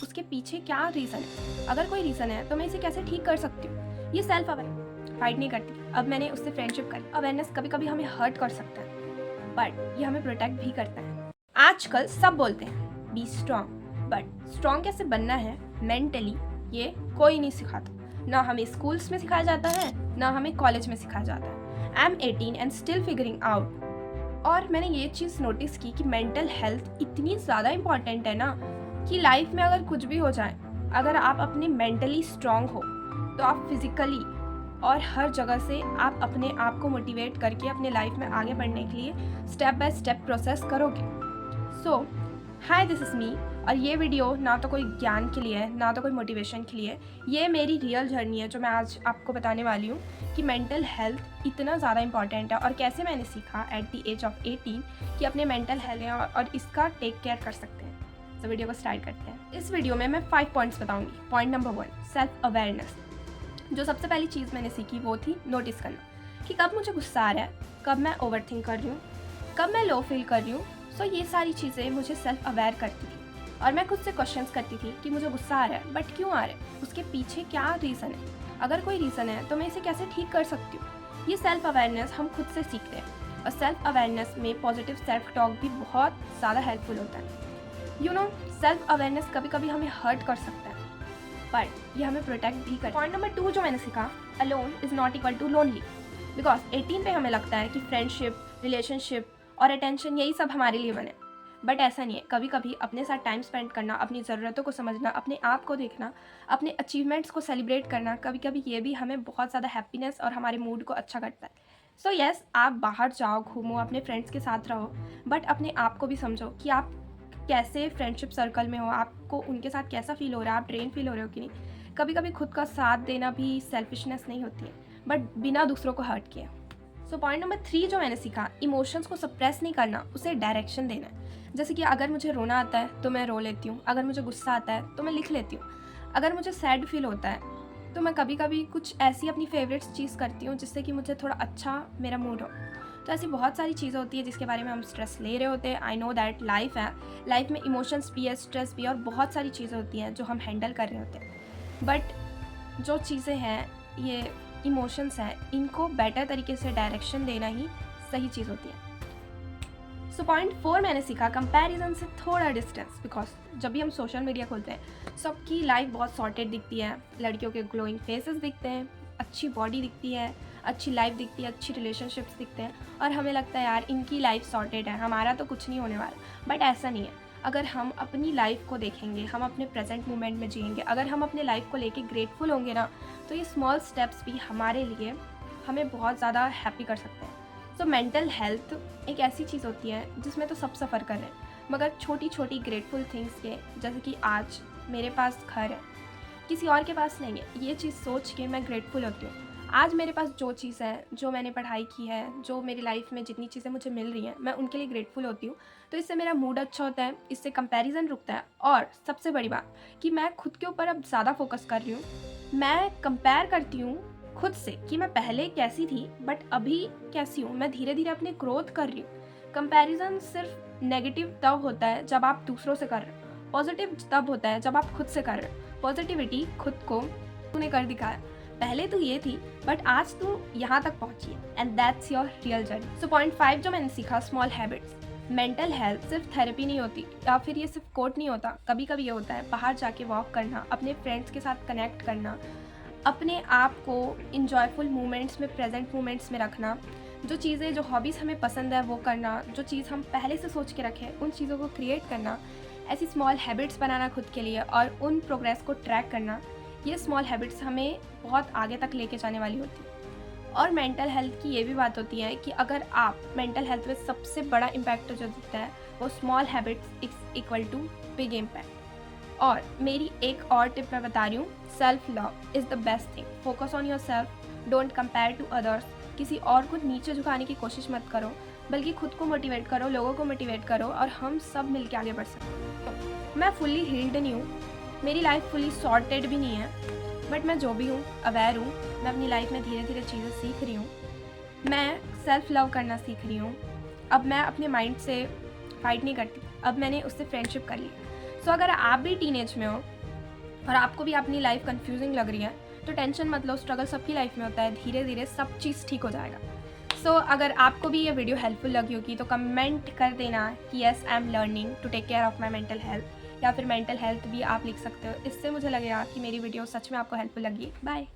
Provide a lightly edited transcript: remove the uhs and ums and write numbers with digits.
उसके पीछे क्या रीज़न है, अगर कोई रीज़न है तो मैं इसे कैसे ठीक कर सकती हूँ। ये सेल्फ अवेयर फाइट नहीं करती, अब मैंने उससे फ्रेंडशिप करी। अवेयरनेस कभी कभी हमें हर्ट कर सकता है बट ये हमें प्रोटेक्ट भी करता है। आजकल सब बोलते हैं बी स्ट्रांग, बट स्ट्रांग कैसे बनना है मेंटली ये कोई नहीं सिखाता। ना हमें स्कूल्स में सिखाया जाता है, ना हमें कॉलेज में सिखाया जाता है। I am 18 and still figuring out. और मैंने ये चीज़ नोटिस की कि मेंटल हेल्थ इतनी ज़्यादा इम्पॉर्टेंट है ना कि लाइफ में अगर कुछ भी हो जाए, अगर आप अपने मेंटली स्ट्रांग हो तो आप फिज़िकली और हर जगह से आप अपने आप को मोटिवेट करके अपने लाइफ में आगे बढ़ने के लिए स्टेप बाय स्टेप प्रोसेस करोगे। सो हाय, दिस इज़ मी। और ये वीडियो ना तो कोई ज्ञान के लिए है, ना तो कोई मोटिवेशन के लिए। ये मेरी रियल जर्नी है जो मैं आज आपको बताने वाली हूँ कि मेंटल हेल्थ इतना ज़्यादा इंपॉर्टेंट है और कैसे मैंने सीखा एट द एज ऑफ 18 कि अपने मेंटल हेल्थ और इसका टेक केयर कर सकते हैं। तो वीडियो को स्टार्ट करते हैं। इस वीडियो में मैं 5 पॉइंट्स बताऊँगी। Point number 1, self awareness. जो सबसे पहली चीज़ मैंने सीखी वो थी नोटिस करना कि कब मुझे गुस्सा आ रहा है, कब मैं ओवरथिंक कर रही हूँ, कब मैं लो फील कर रही हूँ। सो ये सारी चीज़ें मुझे सेल्फ अवेयर करती थी और मैं खुद से क्वेश्चंस करती थी कि मुझे गुस्सा आ रहा है बट क्यों आ रहा है, उसके पीछे क्या रीज़न है, अगर कोई रीज़न है तो मैं इसे कैसे ठीक कर सकती हूँ। ये सेल्फ अवेयरनेस हम खुद से सीखते हैं और सेल्फ अवेयरनेस में पॉजिटिव सेल्फ टॉक भी बहुत ज़्यादा हेल्पफुल होता है। सेल्फ अवेयरनेस कभी कभी हमें हर्ट कर सकता है बट ये हमें प्रोटेक्ट भी करता है। पॉइंट नंबर 2 जो मैंने सीखा, alone is not equal to lonely. Because 18 पे हमें लगता है कि फ्रेंडशिप, रिलेशनशिप और अटेंशन यही सब हमारे लिए बने, बट ऐसा नहीं है। कभी कभी अपने साथ टाइम स्पेंड करना, अपनी ज़रूरतों को समझना, अपने आप को देखना, अपने अचीवमेंट्स को सेलिब्रेट करना, कभी कभी ये भी हमें बहुत ज़्यादा हैप्पीनेस और हमारे मूड को अच्छा करता है। सो यस, आप बाहर जाओ, घूमो, अपने फ्रेंड्स के साथ रहो, बट अपने आप को भी समझो कि आप कैसे फ्रेंडशिप सर्कल में हो, आपको उनके साथ कैसा फील हो रहा है, आप ड्रेन फील हो रहे हो कि नहीं। कभी कभी खुद का साथ देना भी सेल्फिशनेस नहीं होती है, बट बिना दूसरों को हर्ट किया। सो पॉइंट नंबर 3 जो मैंने सीखा, इमोशंस को सप्रेस नहीं करना, उसे डायरेक्शन देना है। जैसे कि अगर मुझे रोना आता है तो मैं रो लेती हूँ, अगर मुझे गुस्सा आता है तो मैं लिख लेती हूँ, अगर मुझे सैड फील होता है तो मैं कभी कभी कुछ ऐसी अपनी फेवरेट्स चीज़ करती हूँ जिससे कि मुझे थोड़ा अच्छा मेरा मूड हो। तो ऐसी बहुत सारी चीज़ें होती है जिसके बारे में हम स्ट्रेस ले रहे होते हैं। आई नो दैट लाइफ है, लाइफ में इमोशंस भी है, स्ट्रेस भी है और बहुत सारी चीज़ें होती हैं जो हम हैंडल कर रहे होते हैं। बट जो चीज़ें हैं, ये इमोशंस हैं, इनको बेटर तरीके से डायरेक्शन देना ही सही चीज़ होती है। सो पॉइंट 4 मैंने सीखा, कंपैरिजन से थोड़ा डिस्टेंस। बिकॉज जब भी हम सोशल मीडिया खोलते हैं, सबकी लाइफ बहुत सॉर्टेड दिखती है। लड़कियों के ग्लोइंग फेसेस दिखते हैं, अच्छी बॉडी दिखती है, अच्छी लाइफ दिखती है, अच्छी रिलेशनशिप्स दिखते हैं और हमें लगता है यार इनकी लाइफ सॉर्टेड है, हमारा तो कुछ नहीं होने वाला। बट ऐसा नहीं है। अगर हम अपनी लाइफ को देखेंगे, हम अपने प्रेजेंट मोमेंट में जिएंगे, अगर हम अपने लाइफ को लेके ग्रेटफुल होंगे ना, तो ये स्मॉल स्टेप्स भी हमारे लिए हमें बहुत ज़्यादा हैप्पी कर सकते हैं। सो मेंटल हेल्थ एक ऐसी चीज़ होती है जिसमें तो सब सफ़र कर रहे हैं, मगर छोटी छोटी ग्रेटफुल थिंग्स के, जैसे कि आज मेरे पास घर है, किसी और के पास नहीं है, ये चीज़ सोच के मैं ग्रेटफुल होती हूँ। आज मेरे पास जो चीज़ है, जो मैंने पढ़ाई की है, जो मेरी लाइफ में जितनी चीज़ें मुझे मिल रही हैं, मैं उनके लिए ग्रेटफुल होती हूँ। तो इससे मेरा मूड अच्छा होता है, इससे कंपैरिजन रुकता है और सबसे बड़ी बात कि मैं खुद के ऊपर अब ज़्यादा फोकस कर रही हूँ। मैं कंपेयर करती हूँ खुद से कि मैं पहले कैसी थी बट अभी कैसी हूँ। मैं धीरे धीरे अपनी ग्रोथ कर रही हूँ। कंपैरिजन सिर्फ नेगेटिव तब होता है जब आप दूसरों से कर रहे हो, पॉजिटिव तब होता है जब आप खुद से कर रहे हो। पॉजिटिविटी खुद को तूने कर दिखाया, पहले तू ये थी बट आज तू यहाँ तक पहुँची है, and that's your real journey. So point 5 जो मैंने सीखा, स्मॉल हैबिट्स। मेंटल हेल्थ सिर्फ थेरेपी नहीं होती या फिर ये सिर्फ कोट नहीं होता। कभी कभी ये होता है बाहर जाके वॉक करना, अपने फ्रेंड्स के साथ कनेक्ट करना, अपने आप को इंजॉयफुल मोमेंट्स में, प्रेजेंट मोमेंट्स में रखना, जो चीज़ें, जो हॉबीज़ हमें पसंद है वो करना, जो चीज़ हम पहले से सोच के रखें उन चीज़ों को क्रिएट करना, ऐसी स्मॉल हैबिट्स बनाना खुद के लिए और उन प्रोग्रेस को ट्रैक करना। ये स्मॉल हैबिट्स हमें बहुत आगे तक लेके जाने वाली होती है। और मेंटल हेल्थ की ये भी बात होती है कि अगर आप मेंटल हेल्थ में सबसे बड़ा इम्पैक्ट जो दिखता है वो small habits is equal to big impact. और मेरी एक और टिप मैं बता रही हूँ, self love is the best thing. Focus on your self, don't compare to others. किसी और को नीचे झुकाने की कोशिश मत करो, बल्कि खुद को मोटिवेट करो, लोगों को मोटिवेट करो और हम सब मिलकर आगे बढ़ सकते हैं। मैं फुल्ली हील्ड नहीं हूँ, मेरी लाइफ फुली सॉर्टेड भी नहीं है, बट मैं जो भी हूँ अवेयर हूँ। मैं अपनी लाइफ में धीरे धीरे चीज़ें सीख रही हूँ, मैं सेल्फ लव करना सीख रही हूँ। अब मैं अपने माइंड से फाइट नहीं करती, अब मैंने उससे फ्रेंडशिप कर ली। सो अगर आप भी टीनेज में हो और आपको भी अपनी लाइफ कंफ्यूजिंग लग रही है तो टेंशन मत लो, स्ट्रगल सबकी लाइफ में होता है, धीरे धीरे सब चीज़ ठीक हो जाएगा। सो अगर आपको भी ये वीडियो हेल्पफुल लगी होगी तो कमेंट कर देना कि yes I am learning to take care of my mental health, या फिर मेंटल हेल्थ भी आप लिख सकते हो। इससे मुझे लगेगा कि मेरी वीडियो सच में आपको हेल्पफुल लगी। बाय।